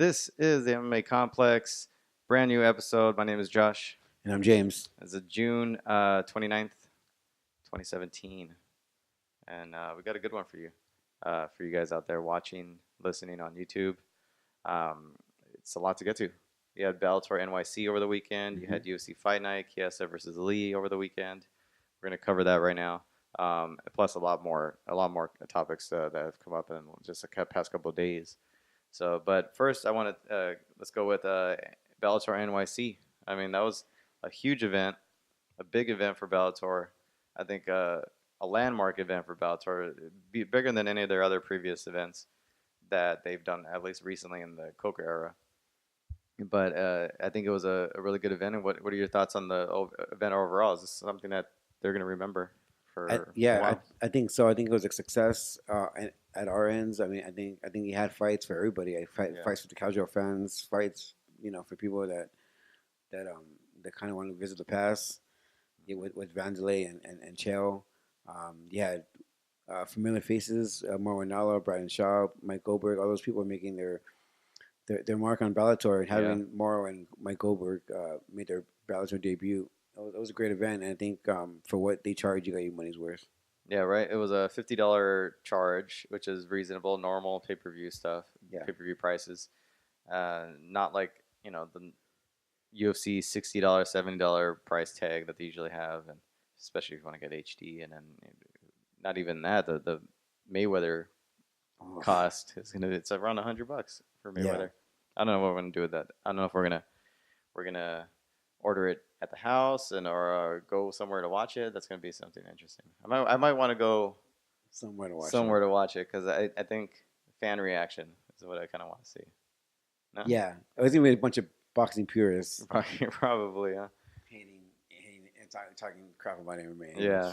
This is the MMA Complex, brand new episode. My name is Josh. And I'm James. It's a June 29th, 2017. And we got a good one for you guys out there watching, listening on YouTube. It's a lot to get to. You had Bellator NYC over the weekend. You had UFC Fight Night, Chiesa versus Lee over the weekend. We're going to cover that right now. Plus a lot more topics that have come up in just the past couple of days. So, but first, I want to let's go with Bellator NYC. I mean, that was a huge event, a big event for Bellator. I think a landmark event for Bellator, bigger than any of their other previous events that they've done, at least recently in the Coca era. But I think it was a really good event. And what are your thoughts on the event overall? Is this something that they're going to remember for a while? I think so. I think it was a success at our ends. I mean, I think he had fights for everybody. Fights for the casual fans, fights for people that kind of want to visit the past. With Vanderlei and Chael. You had familiar faces, Marwan Nala, Brian Shaw, Mike Goldberg. All those people are making their mark on Bellator, and having Morrow and Mike Goldberg made their Bellator debut. It was a great event, and I think for what they charge, you got your money's worth. Yeah, right. It was a $50 charge, which is reasonable, normal pay-per-view stuff, pay-per-view prices. Not like the UFC $60, $70 price tag that they usually have, and especially if you want to get HD, and then not even that. The Mayweather cost it's around $100 for Mayweather. Yeah. I don't know what we're gonna do with that. I don't know if we're gonna order it at the house or go somewhere to watch it. That's gonna be something interesting. I might want to go somewhere to watch it because I think fan reaction is what I kind of want to see. No? Yeah, I was even a bunch of boxing purists. Probably, yeah. Hating and talking crap about MMA. Yeah.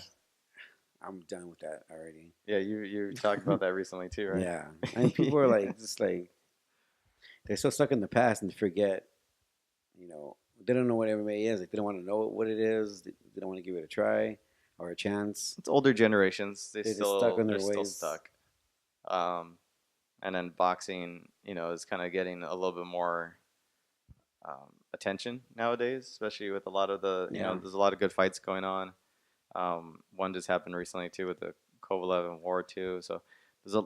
I'm done with that already. Yeah, you talked about that recently too, right? Yeah. I mean, people are they're so stuck in the past and forget, they don't know what MMA is. Like, they don't want to know what it is. They don't want to give it a try or a chance. It's older generations. They're still stuck in their ways. Still stuck. And then boxing, is kind of getting a little bit more attention nowadays, especially with a lot of there's a lot of good fights going on. One just happened recently too with the Kovalev and War too. So there's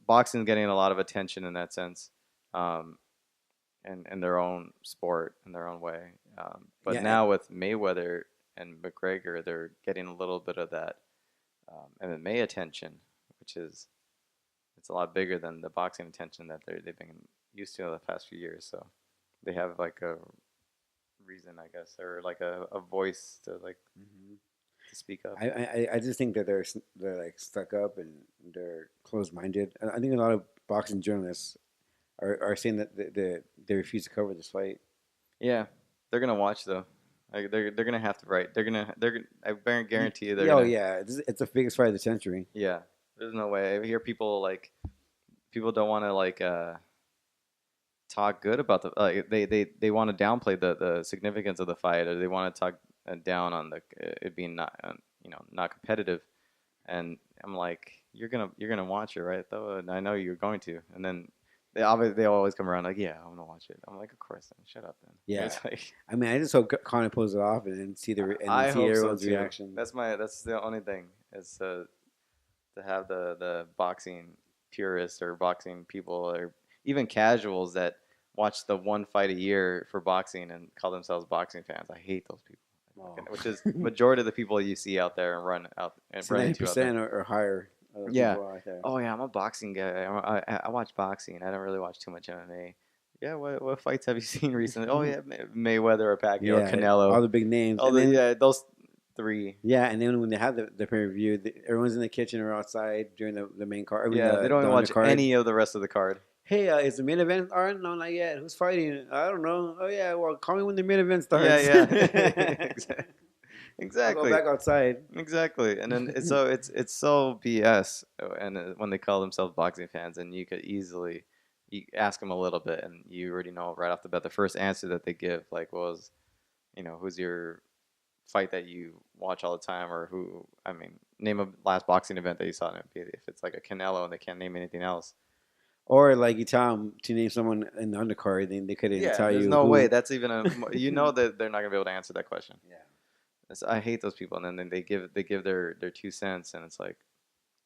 boxing getting a lot of attention in that sense, in their own sport, in their own way. But now with Mayweather and McGregor, they're getting a little bit of that MMA attention, which is it's a lot bigger than the boxing attention that they've been used to in the past few years. So they have like a reason, I guess, or like a voice to to speak up. I just think that they're like stuck up and they're closed-minded. I think a lot of boxing journalists are saying that they refuse to cover this fight. Yeah, they're gonna watch though. Like they're gonna have to write. I guarantee you. It's the biggest fight of the century. Yeah, there's no way. I hear people don't want to talk good about they want to downplay the significance of the fight, or they want to talk down on it being not competitive. And I'm like, you're gonna watch it, right? Though, and I know you're going to. And then they always come around like, yeah, I'm gonna watch it. I'm like, of course, then shut up then. Yeah. I mean, I just hope Conor pulls it off and then see everyone's reaction. That's the only thing is to have the boxing purists or boxing people or even casuals that watch the one fight a year for boxing and call themselves boxing fans. I hate those people. Which is majority of the people you see out there and run into 90% or higher. Yeah. Oh yeah, I'm a boxing guy. I watch boxing. I don't really watch too much MMA. Yeah. What fights have you seen recently? Oh yeah, Mayweather or Pacquiao or Canelo. All the big names. Those three. Yeah, and then when they have the pay-per-view, everyone's in the kitchen or outside during the main card. Yeah, they don't even watch any of the rest of the card. Hey, is the main event on? No, not yet. Who's fighting? I don't know. Oh, yeah, well, call me when the main event starts. Yeah. Exactly. I'll go back outside. Exactly. And then it's so BS and when they call themselves boxing fans, and you could easily ask them a little bit, and you already know right off the bat the first answer that they give, like, was, who's your fight that you watch all the time, or name a last boxing event that you saw. If it's like a Canelo and they can't name anything else. Or like you tell them to name someone in the undercard, then they couldn't Yeah, tell there's you no way who. that's even a. You know that they're not gonna be able to answer that question. Yeah. I hate those people, and then they give their 2 cents, and it's like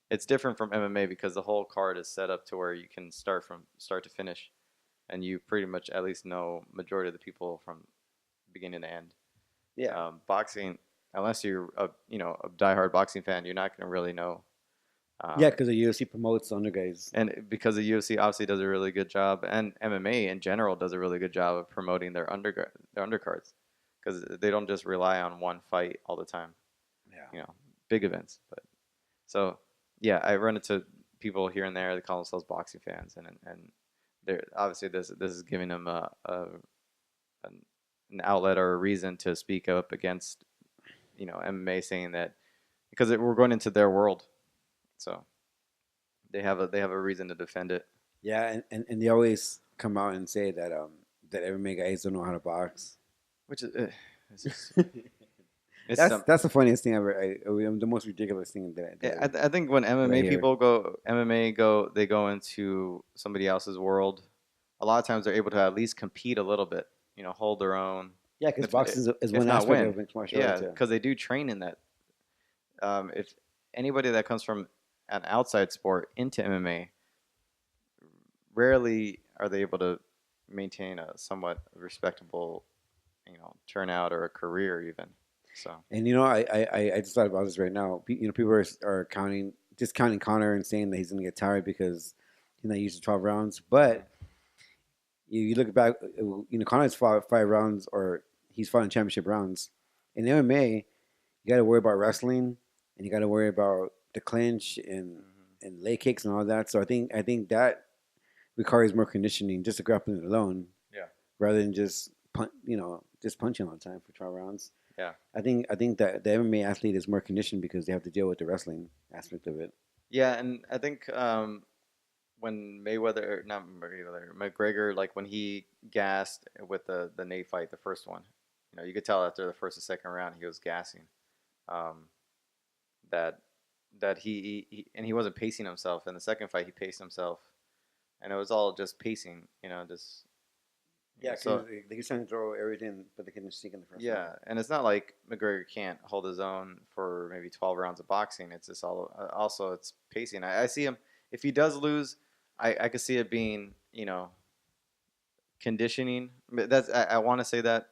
it's different from MMA because the whole card is set up to where you can start from start to finish, and you pretty much at least know majority of the people from beginning to end. Yeah. Boxing, unless you're a diehard boxing fan, you're not gonna really know. Yeah, Um, because the UFC promotes under guys. and because the UFC obviously does a really good job, and MMA in general does a really good job of promoting their undercards, because they don't just rely on one fight all the time. Yeah. Big events. But so yeah, I run into people here and there. They call themselves boxing fans, and they're obviously this is giving them an outlet or a reason to speak up against MMA, saying that because we're going into their world, so they have a reason to defend it. Yeah, and they always come out and say that that MMA guys don't know how to box. Which is it's just it's That's the funniest thing ever. The most ridiculous thing I think when that I MMA hear. people go they go into somebody else's world. A lot of times they're able to at least compete a little bit, hold their own, Yeah, because boxing is if one not aspect win. of mixed martial Yeah, arts. Yeah. because they do train in that. If anybody that comes from an outside sport into MMA, rarely are they able to maintain a somewhat respectable, turnout or a career even. So And I just thought about this right now. People are counting Connor and saying that he's gonna get tired because he's not used to 12 rounds. But you look back, Connor's fought 5 rounds, or he's fought in championship rounds. In MMA, you got to worry about wrestling, and you got to worry about the clinch and leg kicks and all that. So I think that requires more conditioning, just the grappling alone, yeah, rather than just punching all the time for 12 rounds. yeah. I think that the MMA athlete is more conditioned because they have to deal with the wrestling aspect of it. Yeah, and I think when not Mayweather, McGregor, like when he gassed with the Nate fight, the first one, you could tell after the first and second round he was gassing. Um, that and he wasn't pacing himself. In the second fight, he paced himself, and it was all just pacing. Just Yeah, so because they can trying to throw everything, but they can just sneak in the first round. yeah, and it's not like McGregor can't hold his own for maybe 12 rounds of boxing. It's just also it's pacing. I see him if he does lose, I could see it being conditioning. But I want to say that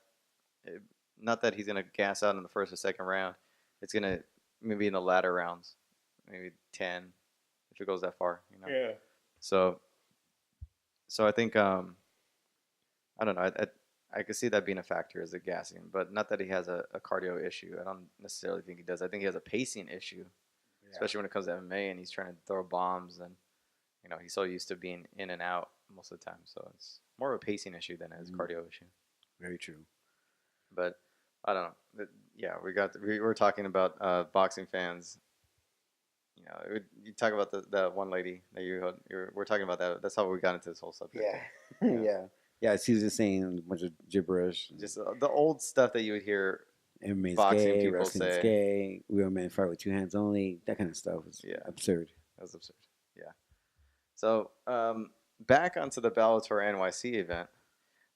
not that he's gonna gas out in the first or second round. It's gonna maybe in the latter rounds, maybe 10 if it goes that far. Yeah. So I think I don't know. I could see that being a factor as a gassing, but not that he has a cardio issue. I don't necessarily think he does. I think he has a pacing issue, especially when it comes to MMA and he's trying to throw bombs and he's so used to being in and out most of the time. So it's more of a pacing issue than a cardio issue. Very true. But I don't know. Yeah, we were talking about boxing fans. You talk about the one lady that we're talking about that. That's how we got into this whole subject. Yeah. Yeah. Yeah. She's just saying a bunch of gibberish. Just the old stuff that you would hear MMA's boxing gay, people wrestling's say. gay, real men fight with 2 hands only. That kind of stuff is absurd. That's absurd. Yeah. So back onto the Bellator NYC event.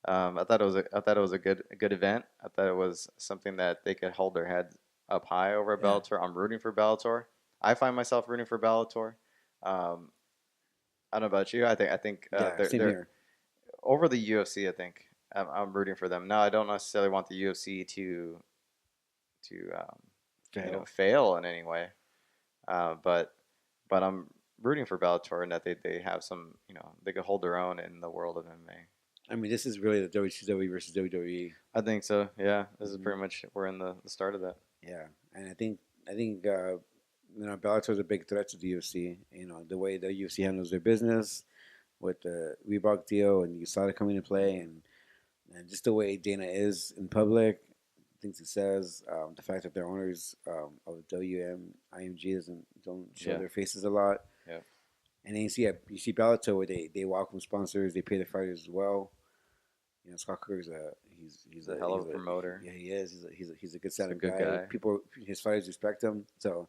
I thought it was a good event. I thought it was something that they could hold their heads up high over at Bellator. I'm rooting for Bellator. I find myself rooting for Bellator. I don't know about you. I think Same here. over the UFC. I think I'm rooting for them. Now I don't necessarily want the UFC to fail in any way. But I'm rooting for Bellator and that they have some they could hold their own in the world of MMA. I mean, this is really the WCW versus WWE. I think so. Yeah, this is pretty much we're in the start of that. Yeah, and I think Bellator is a big threat to the UFC. The way the UFC handles their business with the Reebok deal, and you saw it coming into play, and just the way Dana is in public, things he says, the fact that their owners of IMG don't show their faces a lot. Yeah. And then you see Bellator where they welcome sponsors, they pay the fighters as well. Scott Coker's he's a hell of a promoter. Yeah, he is. He's a good set of good guy. guy. People, his fighters respect him. So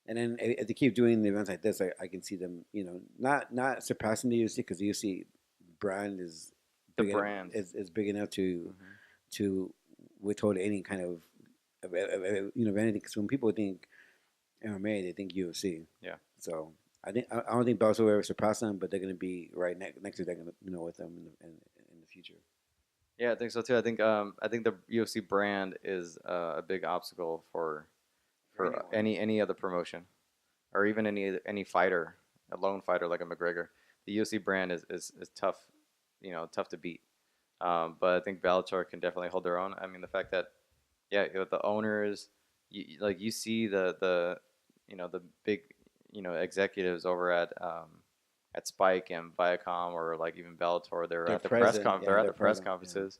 And then if they keep doing the events like this, I can see them, not surpassing the UFC because the UFC brand is The big enough, brand. is big enough to Hmm. to withhold any kind of anything. Because when people think MMA, they think UFC. Yeah. So I don't think Bellator will ever surpass them, but they're going to be right next to them, with them in the future. Yeah, I think so too. I think the UFC brand is a big obstacle For for anyone. any other promotion, or even any fighter, a lone fighter like a McGregor. The UFC brand is tough, tough to beat. But I think Bellator can definitely hold their own. I mean, the fact that yeah, the owners, you see the big executives over at Spike and Viacom or like even Bellator. They're They're at present. they're Yeah, at they're the press present. Yeah. conferences.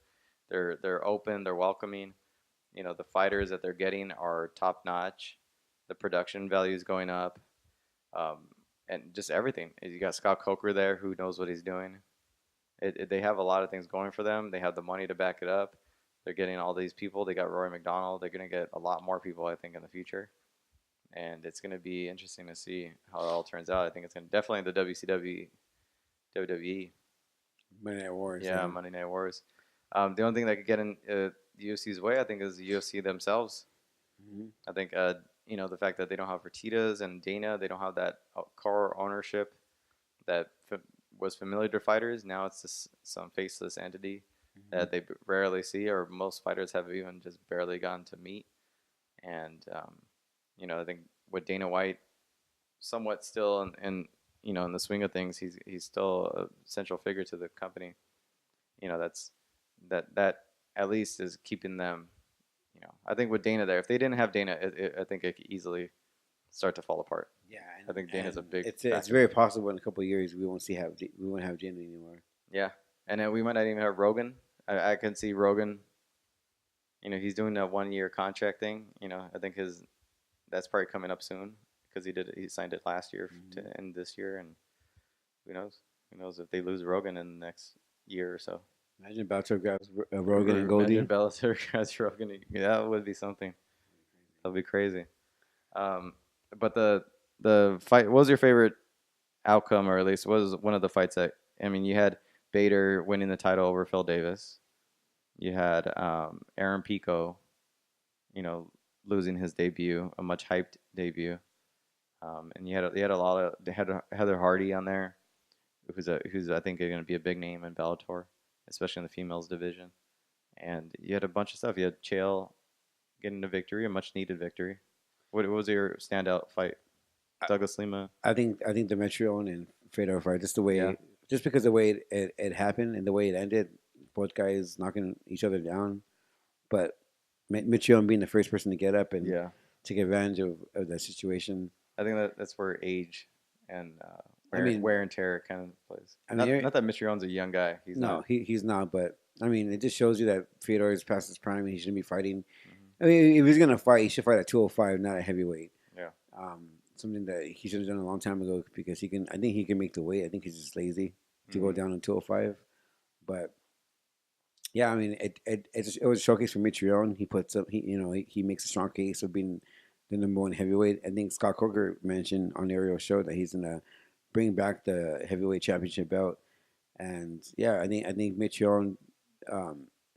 They're open. They're welcoming. The fighters that they're getting are top notch. The production value is going up, um, and just everything. You got Scott Coker there who knows what he's doing. They have a lot of things going for them. They have the money to back it up. They're getting all these people. They got Rory McDonald. They're going to get a lot more people, I think, in the future. And it's going to be interesting to see how it all turns out. I think it's going to definitely the WCW, WWE, Monday Night Wars. yeah, Yeah. Monday Night Wars. The only thing that could get in the UFC's way, I think, is the UFC themselves. Hmm. I think, the fact that they don't have Fertitas and Dana, they don't have that core ownership that was familiar to fighters. Now it's just some faceless entity Hmm. that they rarely see, or most fighters have even just barely gotten to meet. And I think with Dana White, somewhat still in the swing of things, he's still a central figure to the company. That's that at least is keeping them. I think with Dana there, if they didn't have Dana, I think it could easily start to fall apart. Yeah, I think Dana's a big it's factor. very possible in a couple of years we won't have Jin anymore. Yeah, and then we might not even have Rogan. I can see Rogan. He's doing a 1 year contract thing. I think his that's probably coming up soon because he signed it last year Hmm. to end this year, and who knows? Who knows if they lose Rogan in the next year or so? Imagine Bellator grabs Rogan and Goldie. Imagine Bellator has Rogan. That would be something. That'd be crazy. Um, but the fight. What was your favorite outcome, or at least what was one of the fights that I mean? You had Bader winning the title over Phil Davis. You had Aaron Pico, you know, losing his debut, a much hyped debut. And you had a lot of they had Heather Hardy on there, who's I think going to be a big name in Bellator, especially in the females division. And you had a bunch of stuff. You had Chael getting a victory, a much needed victory. What was your standout fight? I, Douglas Lima. I think the Metreon and Fedor fight, Yeah. just because the way it happened and the way it ended, both guys knocking each other down, but Metreon being the first person to get up and Yeah. take advantage of that situation. I think that's where age and I mean, wear and tear kind of plays. I mean, Not that Mistrion's a young guy. He's no, not. he's not. But I mean, it just shows you that Fedor is past his prime and he shouldn't be fighting. Hmm. I mean, if he's gonna fight, he should fight at 205, not at heavyweight. Yeah. Something that he should have done a long time ago because he can. I think he can make the weight. I think he's just lazy to go Hmm. down on 205. But yeah, I mean, it was a showcase for Mitrione. He puts up. He makes a strong case of being the number one heavyweight. I think Scott Coker mentioned on the Ariel show that he's gonna bring back the heavyweight championship belt. And yeah, I think Mitrione,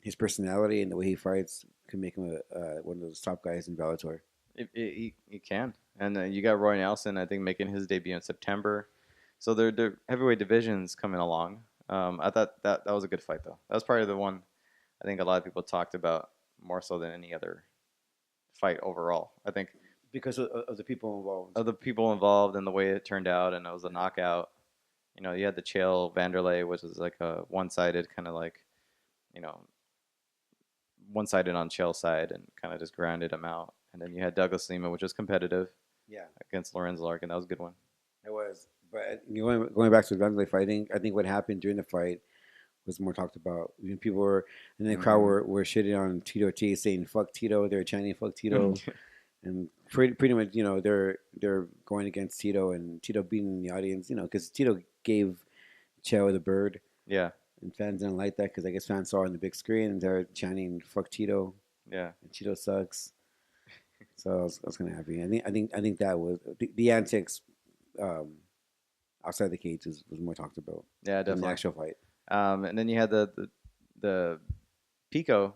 his personality and the way he fights can make him one of those top guys in Bellator. He can. And you got Roy Nelson, I think, making his debut in September. So their heavyweight division's coming along. I thought that was a good fight, though. That was probably the one I think a lot of people talked about more so than any other fight overall. I think Because of the people involved. of the people involved and the way it turned out, and it was a knockout. You had the Chael Vanderlei, which was like a one-sided kind of like, you know, one-sided on Chael's side and kind of just grounded him out. And then you had Douglas Lima, which was competitive Yeah, against Lorenz Larkin. That was a good one. it was. But going back to the Vanderlei fighting, I think what happened during the fight was more talked about. People were in the crowd Mm-hmm. were shitting on Tito Ortiz, saying "fuck Tito." They're chanting "fuck Tito," and pretty much they're going against Tito and Tito being in the audience, because Tito gave Cheo the bird, Yeah, and fans didn't like that because I guess fans saw it on the big screen and they're chanting "fuck Tito" yeah. and Tito sucks. So I was kind of happy. I think that was the antics outside the cage was more talked about Yeah, than the definitely. actual fight. And then you had the Pico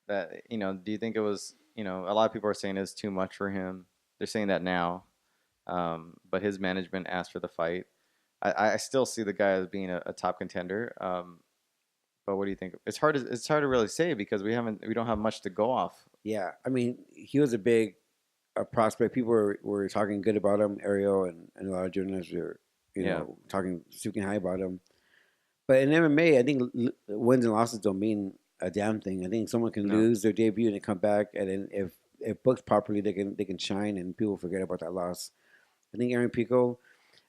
that, do you think it was, a lot of people are saying it's too much for him. They're saying that now. But his management asked for the fight. I still see the guy as being a top contender. But what do you think? It's hard to really say because we don't have much to go off. Yeah, I mean, he was a big prospect. People were talking good about him. Ariel and a lot of journalists were, Yeah. talking speaking high about him. But in MMA, I think wins and losses don't mean a damn thing. I think someone can No. lose their debut and they come back, and then if booked properly, they can shine, and people forget about that loss. I think Aaron Pico,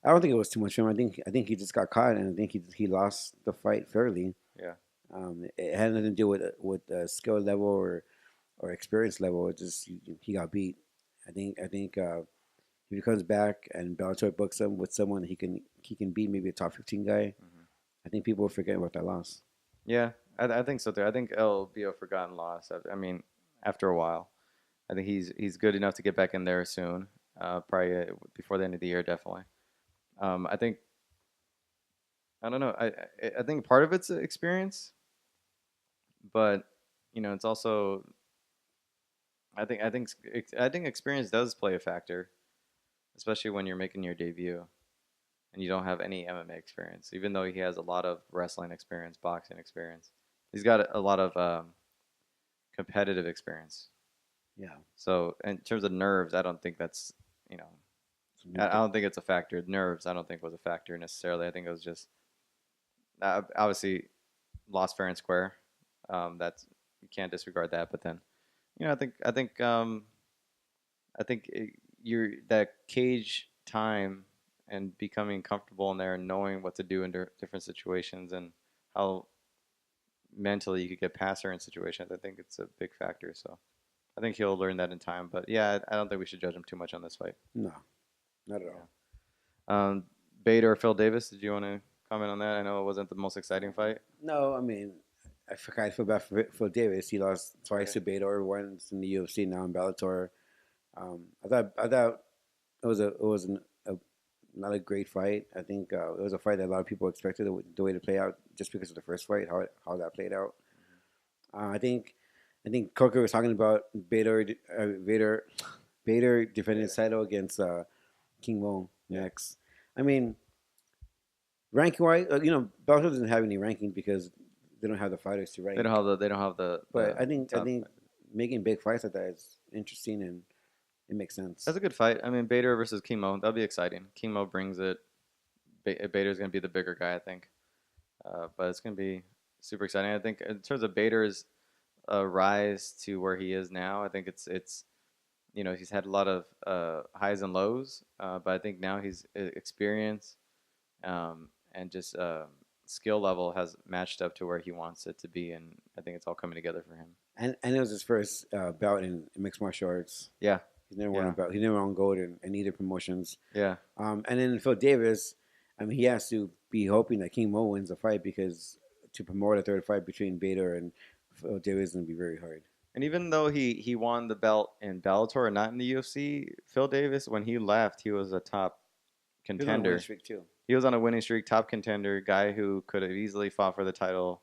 I don't think it was too much for him. I think he just got caught, and I think he lost the fight fairly. Yeah. It had nothing to do with skill level or experience level. It just he got beat. I think if he comes back and Bellator books him with someone he can beat, maybe a top 15 guy. Hmm. I think people will forget about that loss. Yeah. I think so too. I think it'll be a forgotten loss. I mean, after a while, I think he's good enough to get back in there soon. Probably before the end of the year, definitely. I think I don't know. I think part of it's experience, but it's also I think experience does play a factor, especially when you're making your debut and you don't have any MMA experience. Even though he has a lot of wrestling experience, boxing experience, he's got a lot of competitive experience. Yeah. So in terms of nerves, I don't think that's you know I don't think it's a factor. Nerves, I don't think was a factor necessarily. I think it was just obviously lost fair and square. That's you can't disregard that. But then, I think you're that cage time and becoming comfortable in there and knowing what to do in different situations and how mentally you could get past certain situations. I think it's a big factor. So I think he'll learn that in time. But yeah, I don't think we should judge him too much on this fight. No, not at all. Yeah. Bader or Phil Davis? Did you want to comment on that? I know it wasn't the most exciting fight. No, I mean, I feel bad for Davis. He lost twice Okay. to Bellator, once in the UFC, now in Bellator. I thought it was not a great fight. I think it was a fight that a lot of people expected the way to play out just because of the first fight, how that played out. Uh, I think I think Coker was talking about Bader defending his title against King Mo Yeah. next. I mean, ranking wise, Bellator doesn't have any ranking because they don't have the fighters to rank. They don't have But the I top. think making big fights like that is interesting and it makes sense. That's a good fight. I mean, Bader versus Chemo. That'll be exciting. Chemo brings it. Bader's gonna be the bigger guy, I think. But it's gonna be super exciting. I think in terms of Bader's rise to where he is now, I think it's he's had a lot of highs and lows, but I think now he's experienced and just skill level has matched up to where he wants it to be, and I think it's all coming together for him. And it was his first bout in mixed martial arts. Yeah, He's never won a yeah, bout. He never won gold in either promotions. yeah. And then Phil Davis, I mean, he has to be hoping that King Mo wins the fight because to promote a third fight between Bader and Phil Davis is going to be very hard. And even though he won the belt in Bellator and not in the UFC, Phil Davis, when he left, he was a top He was on a winning contender. streak too. He was on a winning streak, top contender, guy who could have easily fought for the title,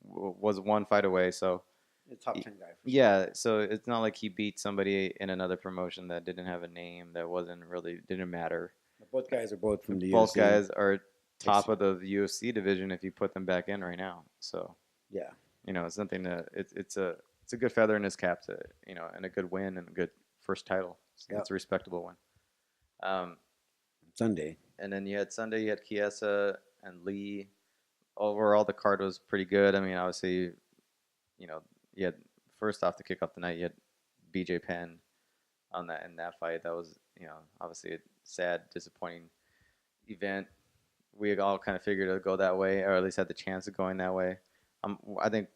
was one fight away. So, A top 10 guy for sure. yeah, so it's not like he beat somebody in another promotion that didn't have a name, that wasn't really, didn't matter. Both guys are both from the Both UFC. guys are top of the UFC division if you put them back in right now. So, Yeah. it's something that it's a good feather in his cap to, and a good win and a good first title. So Yep. it's a respectable win. Um, Sunday. and then you had Sunday, you had Chiesa and Lee. Overall, the card was pretty good. I mean, obviously, you had first off to kick off the night, you had BJ Penn on that in that fight. That was, obviously a sad, disappointing event. We all kind of figured it would go that way, or at least had the chance of going that way. I think,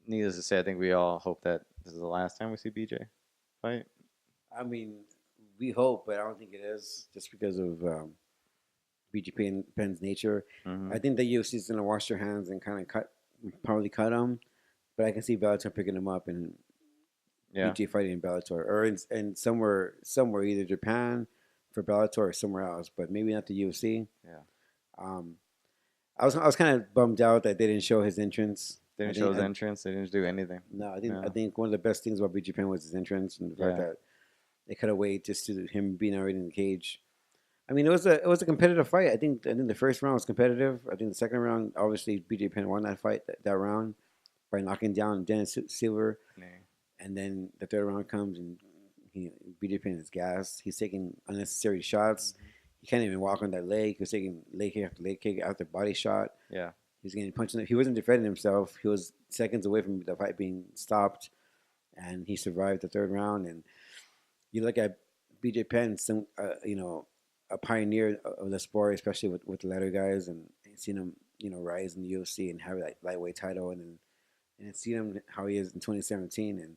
needless to say, I think we all hope that this is the last time we see BJ fight. I mean, we hope, but I don't think it is just because of BG Penn's nature. Mm-hmm. I think the UFC is going to wash their hands and kind of probably cut him. But I can see Bellator picking him up and Yeah. BJ fighting in Bellator or in somewhere either Japan for Bellator or somewhere else, but maybe not the UFC. Yeah. Um, I was kind of bummed out that they didn't show his entrance. They didn't show his entrance. They didn't do anything. No, I Yeah. think one of the best things about BJ Penn was his entrance and the fact Yeah. that they could have waited just to him being already in the cage. I mean, it was a competitive fight. I think the first round was competitive. I think the second round, obviously, BJ Penn won that fight that round by knocking down Dennis Silver, Yeah. and then the third round comes and BJ Penn is gassed. He's taking unnecessary shots. Mhm. He can't even walk on that leg. He was taking leg kick after body shot. Yeah. He was getting punched. He wasn't defending himself. He was seconds away from the fight being stopped, and he survived the third round. And you look at BJ Penn, a pioneer of the sport, especially with the lighter guys, and seen him, rise in the UFC and have that lightweight title, and seen him how he is in 2017, and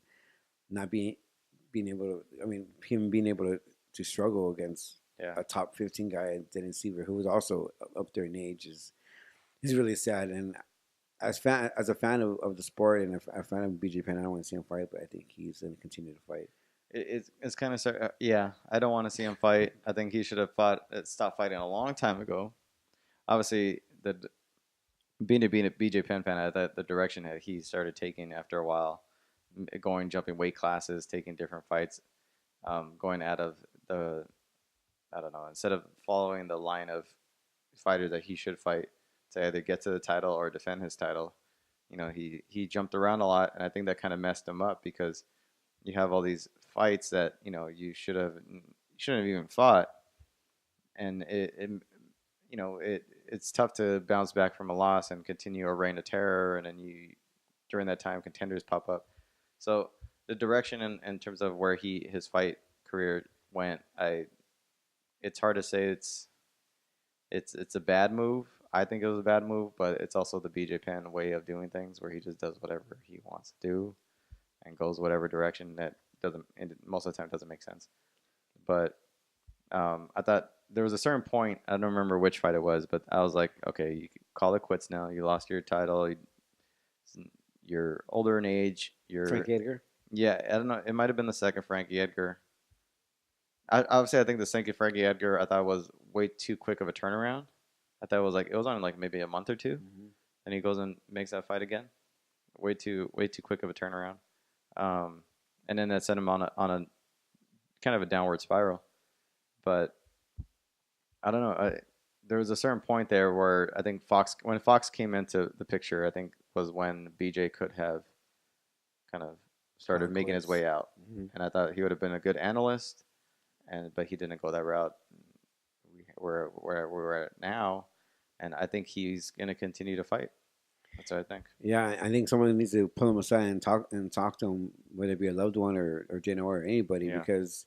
not being able to. I mean, him being able to struggle against Yeah. a top 15 guy, Dennis Seaver, who was also up there in age, is really sad. And as a fan of the sport and a fan of BJ Penn, I don't want to see him fight, but I think he's going to continue to fight. It's kind of yeah. I don't want to see him fight. I think he should have stopped fighting a long time ago. Obviously, being a BJ Penn fan, the direction that he started taking after a while, jumping weight classes, taking different fights, going out of the, I don't know, instead of following the line of fighters that he should fight to either get to the title or defend his title. He jumped around a lot, and I think that kind of messed him up because you have all these fights that you shouldn't have even fought, and it's tough to bounce back from a loss and continue a reign of terror, and then during that time contenders pop up. So the direction in terms of where his fight career went, it's hard to say it's a bad move. I think it was a bad move, but it's also the BJ Penn way of doing things where he just does whatever he wants to do and goes whatever direction that most of the time doesn't make sense. But I thought there was a certain point, I don't remember which fight it was, but I was like, okay, you can call it quits now. You lost your title. You're older in age. Frankie Edgar. Yeah, I don't know. It might have been the second Frankie Edgar. Obviously, I think the second Frankie Edgar I thought was way too quick of a turnaround. I thought it was on like maybe a month or two, and he goes and makes that fight again. Way too quick of a turnaround. And then that sent him on a kind of a downward spiral. But I don't know. There was a certain point there where I think when Fox came into the picture, I think was when BJ could have kind of started making his way out. And I thought he would have been a good analyst, but he didn't go that route. Where we're at now, and I think he's going to continue to fight. That's what I think. Yeah, I think someone needs to pull him aside and talk to him, whether it be a loved one or Jano or anybody, because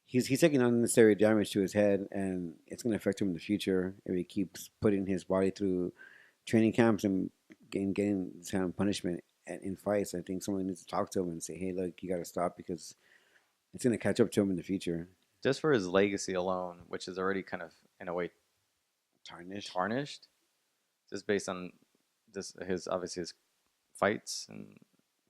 he's taking unnecessary damage to his head, and it's going to affect him in the future if he keeps putting his body through training camps and getting this kind of punishment in fights. I think someone needs to talk to him and say, hey, look, you got to stop because it's going to catch up to him in the future. Just for his legacy alone, which is already kind of, in a way, tarnished, just based on his fights and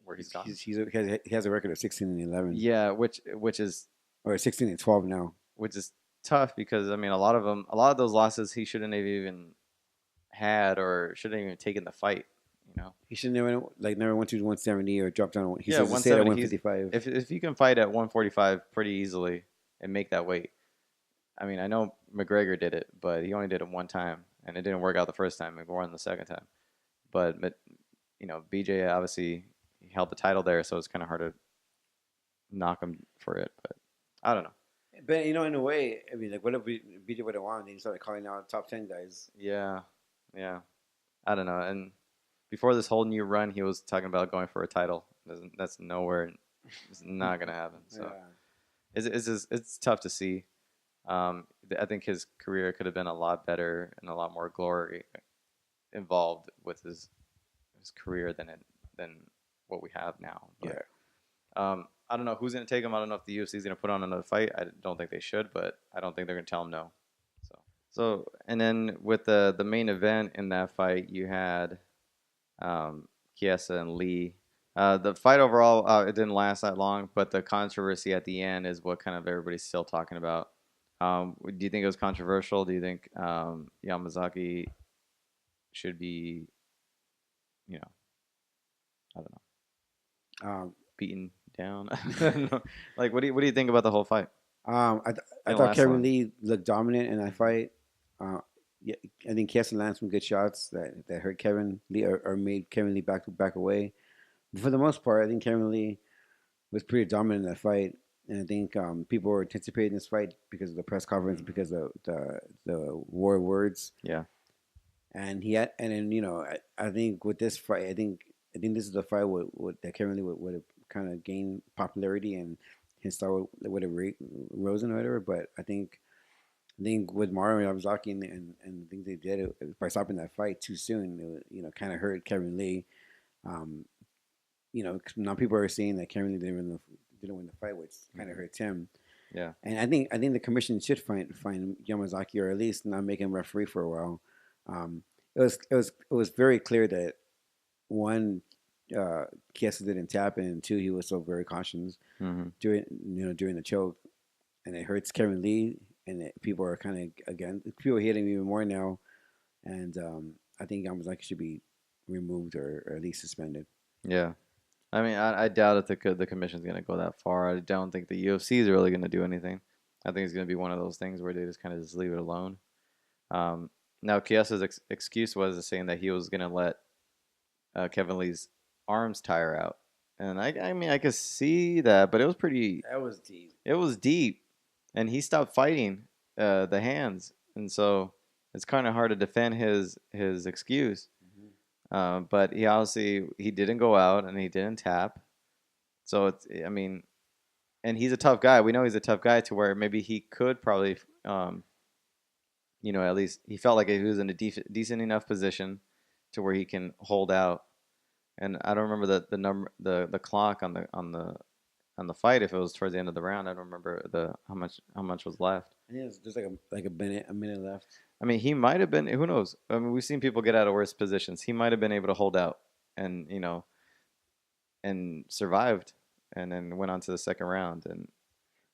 where he's gone. He has a record of 16-11. Yeah, which is, or 16-12 now, which is tough because I mean a lot of those losses he shouldn't have even had or shouldn't have even taken the fight. He should never went to 170 or dropped down. He says to stay at 155. If you can fight at 145 pretty easily and make that weight. I mean, I know McGregor did it, but he only did it one time, and it didn't work out the first time. It won the second time. But BJ obviously he held the title there, so it's kind of hard to knock him for it. But I don't know. But in a way, I mean, like what if BJ would have won? Then he started calling out top 10 guys. Yeah. I don't know. And before this whole new run, he was talking about going for a title. That's nowhere. It's not gonna happen. So it's tough to see. I think his career could have been a lot better and a lot more glory involved with his career than what we have now. But, I don't know who's going to take him. I don't know if the UFC is going to put on another fight. I don't think they should, but I don't think they're going to tell him no. So and then with the main event in that fight, you had Chiesa and Lee. The fight overall, it didn't last that long, but the controversy at the end is what kind of everybody's still talking about. Do you think it was controversial? Do you think Yamazaki should be, you know, I don't know, Um, beaten down? I don't know. Like, what do you think about the whole fight? I Didn't thought last Kevin long. Lee looked dominant in that fight. Uh, yeah, I think Kiesa landed some good shots that hurt Kevin Lee or made Kevin Lee back away. But for the most part, I think Kevin Lee was pretty dominant in that fight. And I think people were anticipating this fight because of the press conference, Hmm. because of the war words, Yeah, and he had, and then I think with this fight, I think this is the fight that Kevin Lee would have kind of gained popularity and his star would have risen or whatever. But I think with Mario Yamazaki and the things they did by stopping that fight too soon, kind of hurt Kevin Lee. Um, 'Cause now people are saying that Kevin Lee didn't win the fight, which kind of hmm, hurts him. yeah, And I think the commission should find Yamazaki, or at least not make him referee for a while. It was very clear that one, Kiesa didn't tap, and two, he was so very cautious hmm, during the choke, and it hurts Kevin Lee, and people are kind of again people hate him even more now, and I think Yamazaki should be removed or at least suspended. yeah. I mean, I doubt if the commission's gonna go that far. I don't think the UFC is really gonna do anything. I think it's gonna be one of those things where they just kind of just leave it alone. Um, Now, Kiesa's excuse was saying that he was gonna let Kevin Lee's arms tire out, and I mean I could see that, but it was pretty. That was deep. It was deep, and he stopped fighting the hands, and so it's kind of hard to defend his excuse. Hmm. But he obviously he didn't go out and he didn't tap, so it's I mean, and he's a tough guy. We know he's a tough guy to where maybe he could probably at least he felt like he was in a decent enough position to where he can hold out. And I don't remember the number the clock on the fight if it was towards the end of the round. I don't remember the how much was left. I think it's just like a minute left. I mean, he might have been. Who knows? I mean, we've seen people get out of worse positions. He might have been able to hold out and and survived, and then went on to the second round. And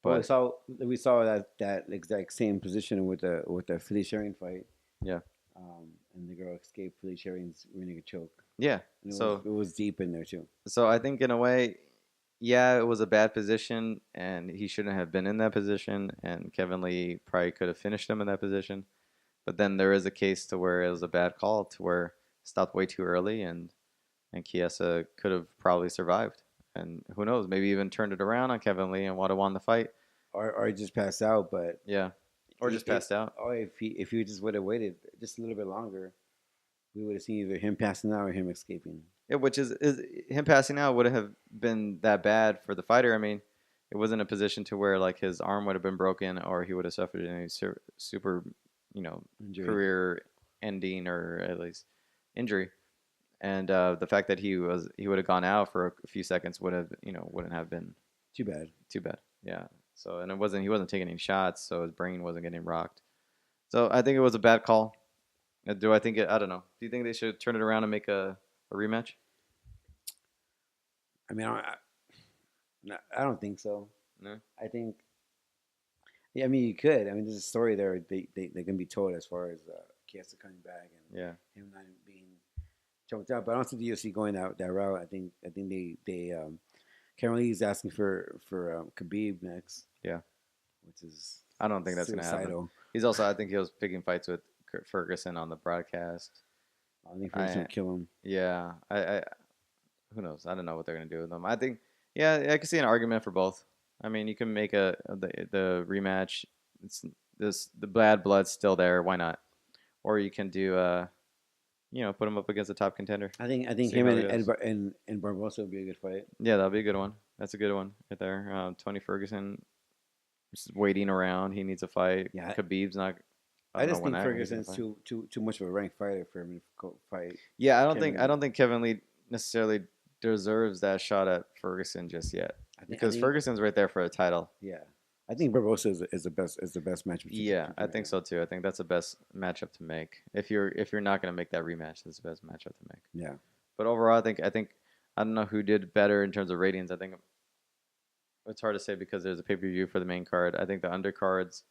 Well, we but saw we saw that exact same position with the Philly Sharing fight, yeah, and the girl escaped Philly Sharing's running a choke, yeah. and it was So it was deep in there too. so I think in a way, yeah, it was a bad position, and he shouldn't have been in that position. And Kevin Lee probably could have finished him in that position. But then there is a case to where it was a bad call to where it stopped way too early, and Chiesa could have probably survived. And who knows, maybe even turned it around on Kevin Lee and would have won the fight. Or he just passed out, but Yeah, or just passed out. or if he just would have waited just a little bit longer, we would have seen either him passing out or him escaping. Yeah, which is him passing out would have been that bad for the fighter. I mean, it wasn't a position to where like his arm would have been broken or he would have suffered any super, you know, Injury. career ending or at least injury. And the fact that he would have gone out for a few seconds wouldn't have been Too bad. too bad. Yeah. So and he wasn't taking any shots, so his brain wasn't getting rocked. So I think it was a bad call. Do I think it? I don't know. Do you think they should turn it around and make a rematch? I mean, I don't think so. No. I think, yeah, I mean, you could. I mean, there's a story there they can be told as far as Kiesa coming back and Yeah. him not being choked out. But I don't see the UFC going that route. I think they currently he's asking for Khabib next, Yeah. which is I don't think that's gonna happen. suicidal. He's also I think he was picking fights with Ferguson on the broadcast. I think Ferguson will kill him. Yeah. I who knows? I don't know what they're gonna do with them. I think yeah, I can see an argument for both. I mean, you can make the rematch. It's the bad blood's still there. Why not? Or you can do put him up against a top contender. I think See him how and he does. and Barbosa would be a good fight. Yeah, that'll be a good one. That's a good one right there. Tony Ferguson just waiting around. He needs a fight. Yeah, Khabib's not. I I don't know just when think he's gonna Ferguson's fight. too much of a ranked fighter for him to go fight Yeah, Kevin I Lee. don't think Kevin Lee necessarily deserves that shot at Ferguson just yet I because think Ferguson's right there for a title. yeah. I think Barbosa is the best match between Yeah, the I two think right so too. I think that's the best matchup to make. If you're not gonna make that rematch, that's the best matchup to make. now. Yeah. But overall, I think I don't know who did better in terms of ratings. I think it's hard to say because there's a pay-per-view for the main card. I think the undercards,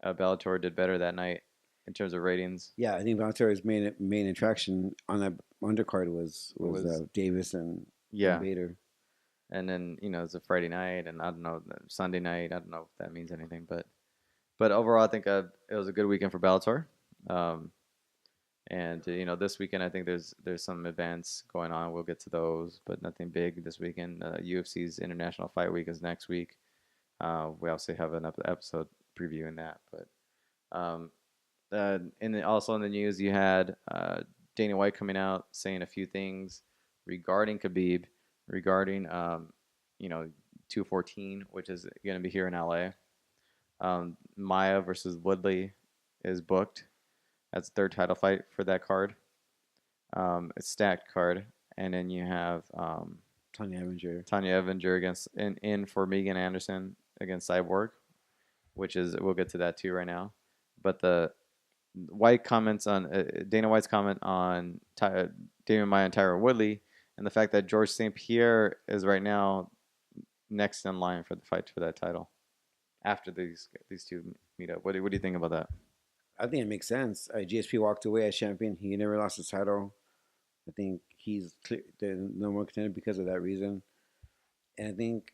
Bellator did better that night in terms of ratings. Yeah, I think Bellator's main attraction on that undercard was Was Davis and yeah, Bader. and then it's a Friday night, and I don't know Sunday night. I don't know if that means anything, but overall, I think it was a good weekend for Bellator. Um, and this weekend I think there's some events going on. We'll get to those, but nothing big this weekend. UFC's International Fight Week is next week. We also have an episode previewing that, but also in the news, you had Dana White coming out saying a few things regarding Khabib, regarding 214, which is going to be here in LA. Maya versus Woodley is booked. That's the third title fight for that card. It's stacked card, and then you have Tanya Evinger. Tanya Evinger against in for Megan Anderson against Cyborg, which is we'll get to that too right now. But the White comments on Dana White's comment on Damian Maia and Tyron Woodley, and the fact that George St. Pierre is right now next in line for the fight for that title after these two meet up. What do you think about that? I think it makes sense. GSP walked away as champion. He never lost his title. I think he's the number one contender because of that reason. And I think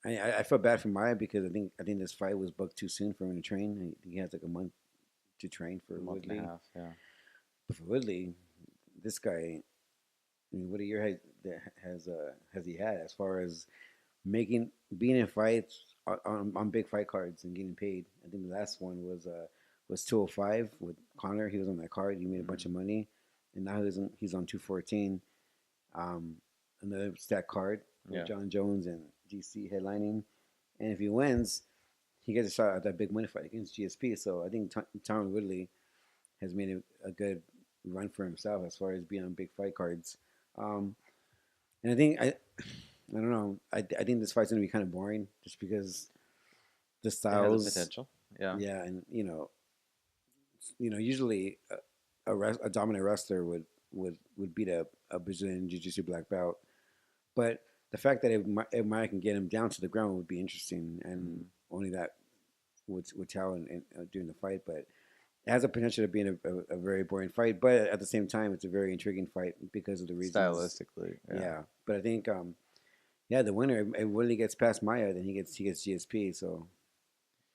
I feel bad for Maya because I think this fight was booked too soon for him to train. I think he has like a month to train for Month Woodley. and a half, yeah. But for Woodley, this guy, I mean, what a year has he had as far as being in fights on big fight cards and getting paid? I think the last one was 205 with Connor. He was on that card. He made a bunch of money, and now he's on 214. Another stack card with John Jones and GC headlining, and if he wins, he gets a shot at that big money fight against GSP. So I think Tyron Woodley has made a good run for himself as far as being on big fight cards. And I think I don't know. I think this fight's gonna be kind of boring just because the styles. It has potential. Yeah. Yeah, and usually a dominant wrestler would beat a Brazilian Jiu-Jitsu black belt, but the fact that if Maya can get him down to the ground would be interesting, and only that would tell during the fight. But it has a potential of being a very boring fight, but at the same time, it's a very intriguing fight because of the reasons. Stylistically, yeah. But I think, the winner, if Woodley gets past Maya, then he gets GSP. So,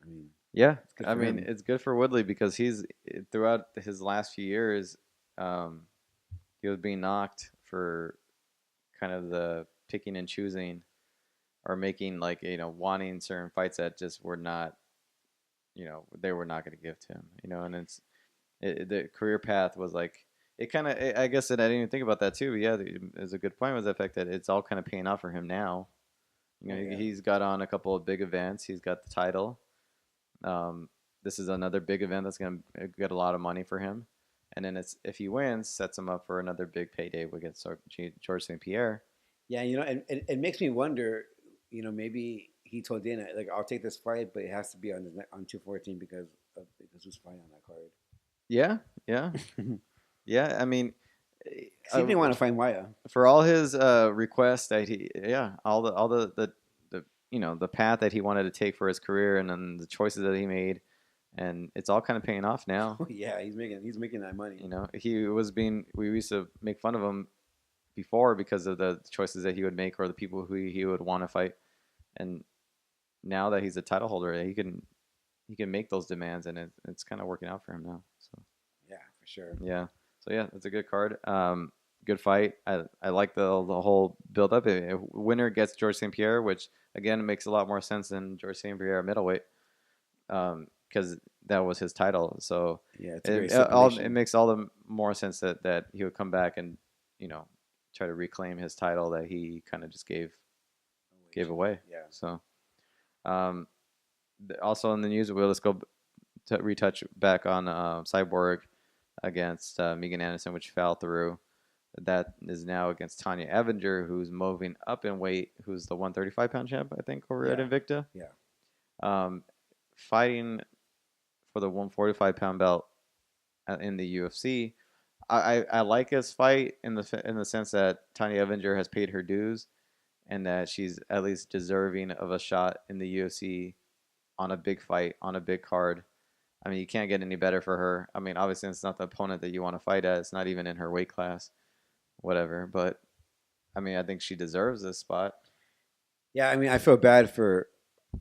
I mean, yeah, I mean, it's good for Woodley because he's throughout his last few years, he was being knocked for kind of the picking and choosing, or making wanting certain fights that just were not, they were not going to give to him, and the career path was like it kind of. I guess that I didn't even think about that too. But yeah, it's a good point was the fact that it's all kind of paying off for him now. He's got on a couple of big events. He's got the title. This is another big event that's going to get a lot of money for him. And then if he wins, sets him up for another big payday against George St. Pierre. Yeah, and it makes me wonder, maybe he told Dana, like, I'll take this fight, but it has to be on 214 because who's fighting on that card. Yeah, yeah. Yeah, I mean, he didn't want to fight Maya. For all his requests that all the the path that he wanted to take for his career, and then the choices that he made, and it's all kind of paying off now. Yeah, he's making that money. We used to make fun of him before because of the choices that he would make or the people who he would want to fight, and now that he's a title holder, he can make those demands, and it's kind of working out for him now. So yeah, for sure. Yeah, so yeah, it's a good card. Good fight. I like the whole build up. Winner gets George St. Pierre, which again makes a lot more sense than George St. Pierre at middleweight, because that was his title. So yeah, it makes all the more sense that he would come back and try to reclaim his title that he kind of just gave away. Yeah. So also in the news, let's go to retouch back on Cyborg against Megan Anderson, which fell through. That is now against Tanya Evinger, who's moving up in weight, who's the 135-pound champ, I think, over at Invicta. Yeah. Fighting for the 145-pound belt in the UFC. I like his fight in the sense that Tanya Evinger has paid her dues, and that she's at least deserving of a shot in the UFC on a big fight on a big card. I mean, you can't get any better for her. I mean, obviously, it's not the opponent that you want to fight at. It's not even in her weight class, whatever. But I mean, I think she deserves this spot. Yeah, I mean, I feel bad for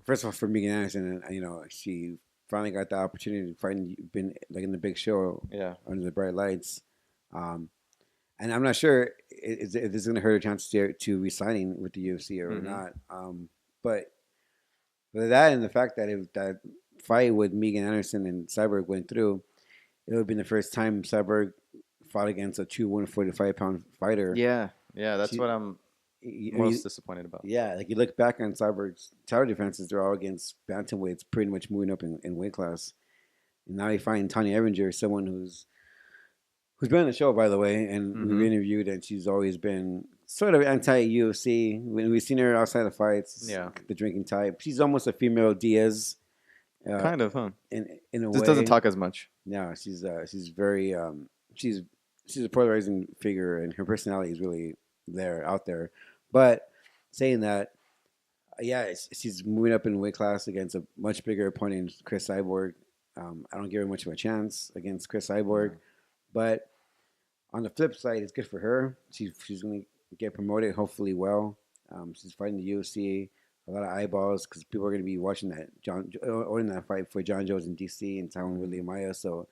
first of all for Megan Anderson, and she finally got the opportunity to fight, been like in the big show, Yeah, under the bright lights, um, and I'm not sure if this is going to hurt her chances to resigning with the UFC or mm-hmm. not. But that and the fact that that fight with Megan Anderson and Cyborg went through, it would have been the first time Cyborg fought against a true 145-pound fighter. Yeah, that's She, what I'm most disappointed about. yeah, like you look back on Cyborg's tower defenses, they're all against bantamweights, pretty much moving up in weight class. And now you find Tanya Evinger, someone who's been on the show, by the way, and Mm-hmm. we've interviewed, and she's always been sort of anti-UFC. When we've seen her outside of fights, Yeah, the drinking type, she's almost a female Diaz, kind of, huh? in a Just way. doesn't talk as much. No, she's very she's she's a polarizing figure, and her personality is really out there. But saying that, yeah, she's moving up in weight class against a much bigger opponent, Chris Cyborg. I don't give her much of a chance against Chris Cyborg, but on the flip side, it's good for her. She's going to get promoted, hopefully well. She's fighting the UFC, a lot of eyeballs because people are going to be watching that owning that fight for John Jones in DC and Tyron Woodley Maya. So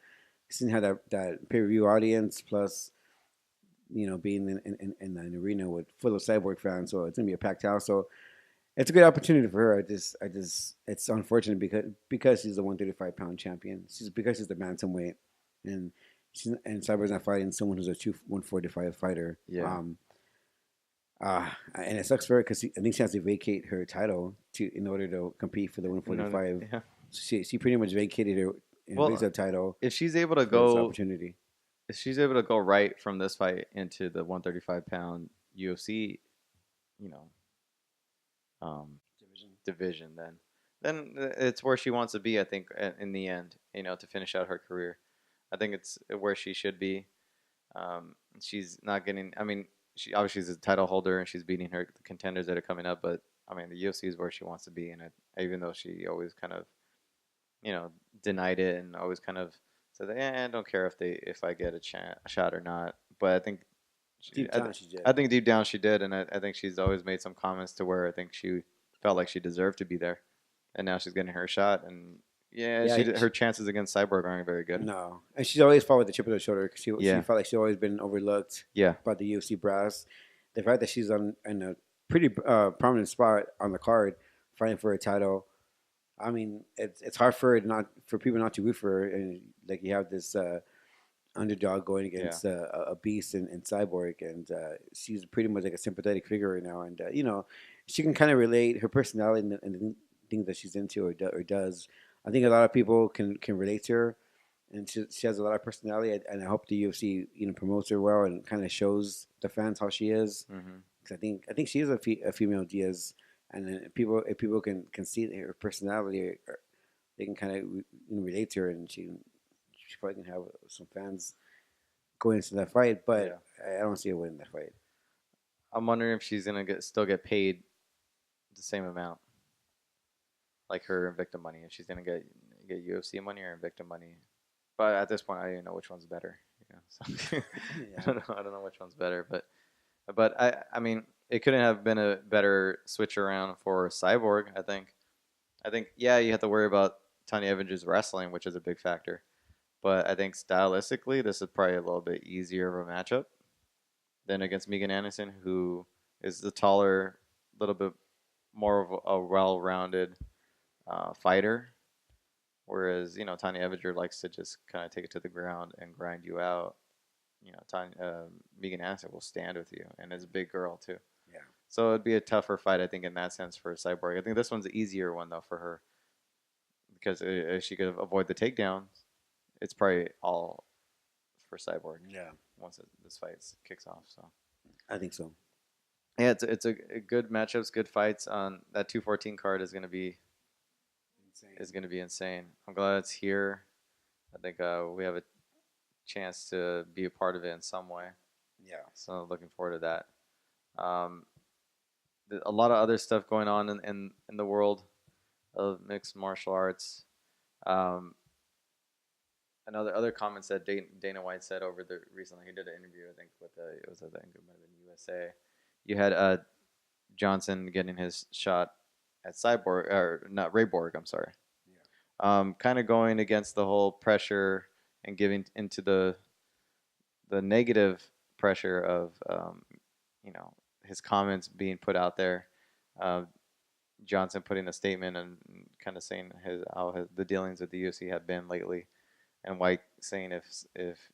seeing how that pay per view audience plus being in an arena with full of Cyborg fans, so it's gonna be a packed house. So it's a good opportunity for her. I just it's unfortunate because she's the 135-pound champion. Because she's the bantamweight, and Cyborg's not fighting someone who's a 145 fighter. Yeah. And it sucks for her because I think she has to vacate her title in order to compete for the 145. Yeah. She pretty much vacated her invicta title If she's able to for this go, opportunity. if she's able to go right from this fight into the 135-pound UFC, you know, division, then it's where she wants to be. I think in the end, to finish out her career, I think it's where she should be. She's not getting. I mean, she obviously is a title holder and she's beating the contenders that are coming up. But I mean, the UFC is where she wants to be, and even though she always kind of, denied it and always kind of said, I don't care if I get a shot or not. But I think Deep down, she did. I think deep down she did, and I think she's always made some comments to where I think she felt like she deserved to be there, and now she's getting her shot, and her chances against Cyborg aren't very good. No, and she's always fought with the chip on her shoulder because she felt like she's always been overlooked. Yeah, by the UFC brass. The fact that she's in a pretty prominent spot on the card, fighting for a title. I mean, it's hard for people not to root for her, and like you have this underdog going against a beast in Cyborg, and she's pretty much like a sympathetic figure right now, and she can kind of relate her personality and the things that she's into or does. I think a lot of people can relate to her, and she has a lot of personality, and I hope the UFC promotes her well and kind of shows the fans how she is. Because I think she is a female Diaz, and then if people can see her personality, or they can kind of relate to her, and she probably can have some fans going into that fight. But I don't see her winning that fight. I'm wondering if she's gonna still get paid the same amount, like her Invicta money. If she's gonna get UFC money or Invicta money. But at this point, I don't even know which one's better. So I don't know which one's better. But I mean, it couldn't have been a better switch around for Cyborg. I think you have to worry about Tanya Evinger's wrestling, which is a big factor. But I think stylistically, this is probably a little bit easier of a matchup than against Megan Anderson, who is the taller, little bit more of a well-rounded fighter. Whereas, Tanya Evinger likes to just kind of take it to the ground and grind you out. Megan Anderson will stand with you, and is a big girl too. Yeah. So it'd be a tougher fight, I think, in that sense for Cyborg. I think this one's the easier one though for her, because if she could avoid the takedowns, it's probably all for Cyborg. Yeah. Once this fight kicks off, so I think so. Yeah, it's a good matchups, good fights. On that 214 card is gonna be insane. I'm glad it's here. I think we have a chance to be a part of it in some way. Yeah. So looking forward to that. A lot of other stuff going on in the world of mixed martial arts. Um, other comments that Dana White said over the recently, he did an interview, I think, with it was, I think it might have been USA. You had Johnson getting his shot at Cyborg, or not Rayborg, I'm sorry. Yeah. Kind of going against the whole pressure and giving into the negative pressure of his comments being put out there. Uh, Johnson putting a statement and kind of saying the dealings with the UFC have been lately, and White saying if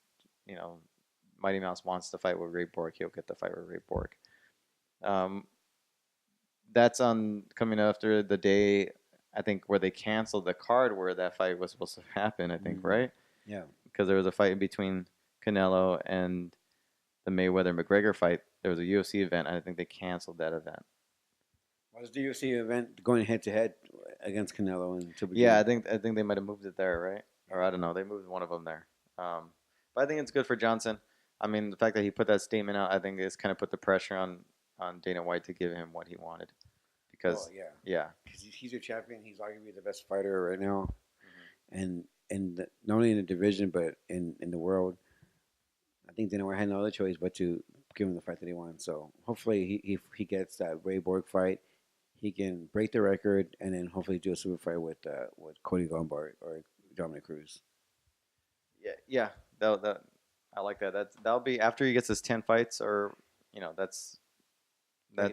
Mighty Mouse wants to fight with Ray Borg, he'll get the fight with Ray Borg. That's on coming after the day, I think, where they canceled the card where that fight was supposed to happen. I think, right? Yeah. Because there was a fight between Canelo and the Mayweather-McGregor fight. There was a UFC event, and I think they canceled that event. Was the UFC event going head to head against Canelo and Triple G? Yeah, I think they might have moved it there, right? Or I don't know. They moved one of them there. But I think it's good for Johnson. I mean, the fact that he put that statement out, I think it's kind of put the pressure on Dana White to give him what he wanted. Because yeah, because he's your champion. He's arguably the best fighter right now, and not only in the division but in the world. I think Dana White had no other choice but to give him the fight that he wants. So hopefully he gets that Ray Borg fight. He can break the record and then hopefully do a super fight with Cody Lombard or Dominic Cruz. Yeah, that I like that. That'll be after he gets his 10 fights, or that's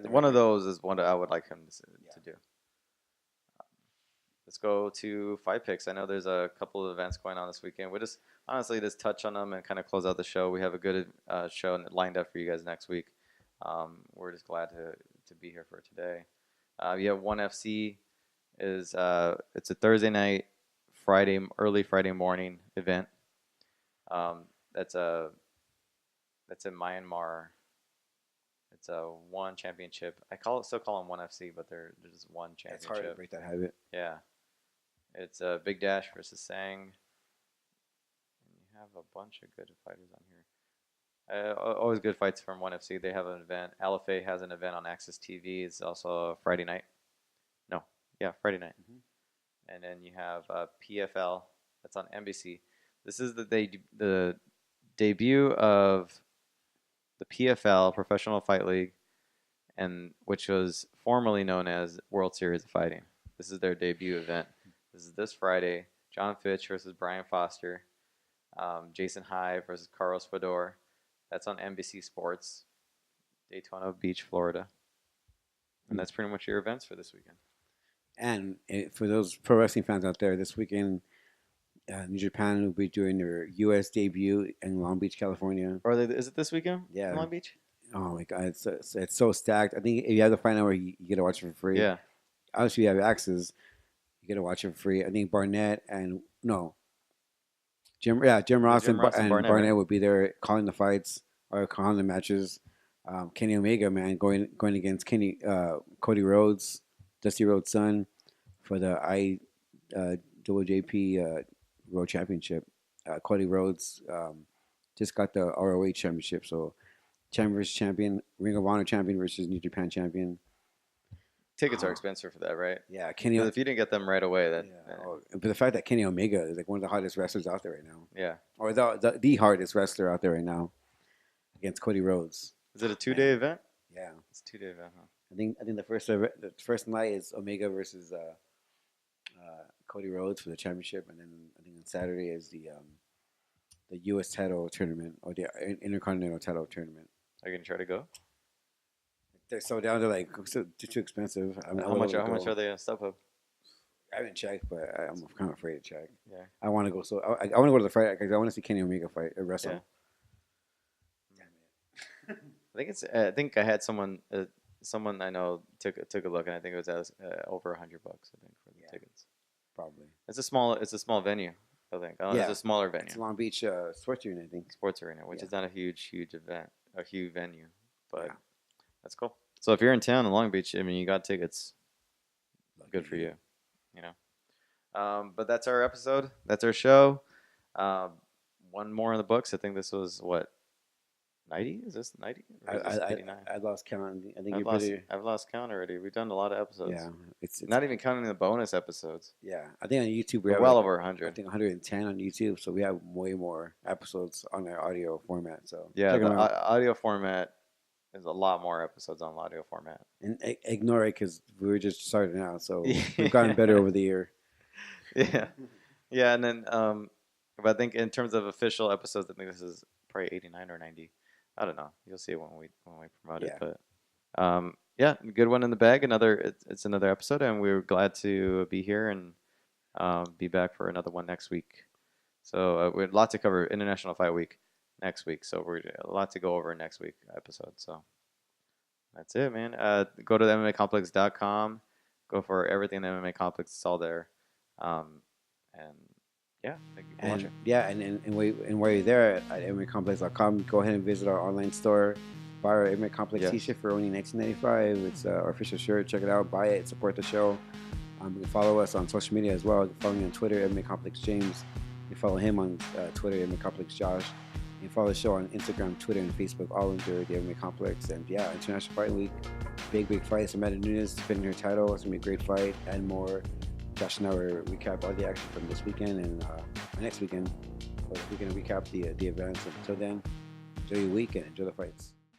one of those is one that I would like him to do. Let's go to fight picks. I know there's a couple of events going on this weekend. We'll just honestly just touch on them and kind of close out the show. We have a good show lined up for you guys next week. We're just glad to be here for today. You have ONE FC it's a Thursday night, early Friday morning event. That's in Myanmar. It's a one championship. Still call them ONE FC, but they're just one championship. It's hard to break that habit. Yeah. It's Big Dash versus Sang. And you have a bunch of good fighters on here. Always good fights from ONE FC. They have an event. Alafay has an event on Access TV. It's also a Friday night. No. Yeah, Friday night. Mm-hmm. And then you have PFL. That's on NBC. This is the debut of the PFL, Professional Fight League, and which was formerly known as World Series of Fighting. This is their debut event. This is this Friday. John Fitch versus Brian Foster. Jason High versus Carlos Fedor. That's on NBC Sports, Daytona Beach, Florida. And that's pretty much your events for this weekend. And for those pro wrestling fans out there, this weekend, New Japan will be doing their U.S. debut in Long Beach, California. Is it this weekend? Yeah. In Long Beach? Oh my God, it's so stacked. I think if you have the Fight Night, you get to watch it for free. Yeah. Obviously, you have access. You get to watch it for free. I think Jim Ross and Barnett would be there calling the fights or calling the matches. Kenny Omega, man, going against Cody Rhodes, Dusty Rhodes' son, for the IWJP World Championship. Cody Rhodes just got the ROH Championship, so champion versus champion, Ring of Honor champion versus New Japan champion. Tickets are expensive for that, right? Yeah, if you didn't get them right away, but the fact that Kenny Omega is like one of the hottest wrestlers out there right now. Yeah. Or the hardest wrestler out there right now against Cody Rhodes. Is it a 2-day event? Yeah, it's a 2-day event. Huh? I think the first night is Omega versus Cody Rhodes for the championship, and then I think on Saturday is the U.S. title tournament or the Intercontinental title tournament. Are you gonna try to go? They're so down. They're like too expensive. How much are they on StubHub? I haven't checked, but I'm kind of afraid to check. Yeah. I want to go. So I want to go to the fight because I want to see Kenny Omega fight wrestle. Yeah. I think I had someone I know took a look, and I think it was over $100. I think for the tickets. Probably. It's a small venue. I think. It's a smaller venue. It's Long Beach Sports Arena, I think. Sports Arena, which is not a huge event, a huge venue, but that's cool. So if you're in town in Long Beach, I mean, you got tickets. Good for you. You know. But that's our episode. That's our show. one more in the books. I think this was what, 90? Is this 90 or is this 89? I lost count. I think I've lost count already. We've done a lot of episodes. Yeah, it's not even counting the bonus episodes. Yeah, I think on YouTube we We're have well like, over 100. I think 110 on YouTube, so we have way more episodes on our audio format. So yeah, the audio format is a lot more episodes on audio format. And ignore it because we were just starting out, so we've gotten better over the year. Yeah, yeah, and then but I think in terms of official episodes, I think this is probably 89 or 90. I don't know. You'll see it when we promote it. But yeah, good one in the bag. It's another episode, and we're glad to be here and be back for another one next week. So we have a lot to cover. International Fight Week next week. So we're a lot to go over next week episode. So that's it, man. Go to the themmacomplex.com. Go for everything the MMA Complex. It's all there. And yeah, thank you for watching. Yeah, and while you're there at themmacomplex.com, go ahead and visit our online store. Buy our MMA Complex t-shirt for only $19.95. It's our official shirt. Check it out. Buy it. Support the show. You can follow us on social media as well. You can follow me on Twitter, MMA Complex James. You can follow him on Twitter, MMA Complex Josh. You can follow the show on Instagram, Twitter, and Facebook, all under the MMA Complex. And yeah, International Fight Week, big fights. Amanda Nunes defending her title. It's gonna be a great fight and more. Josh and I will recap all the action from this weekend and next weekend. We're gonna recap the events. Until then, enjoy your week and enjoy the fights.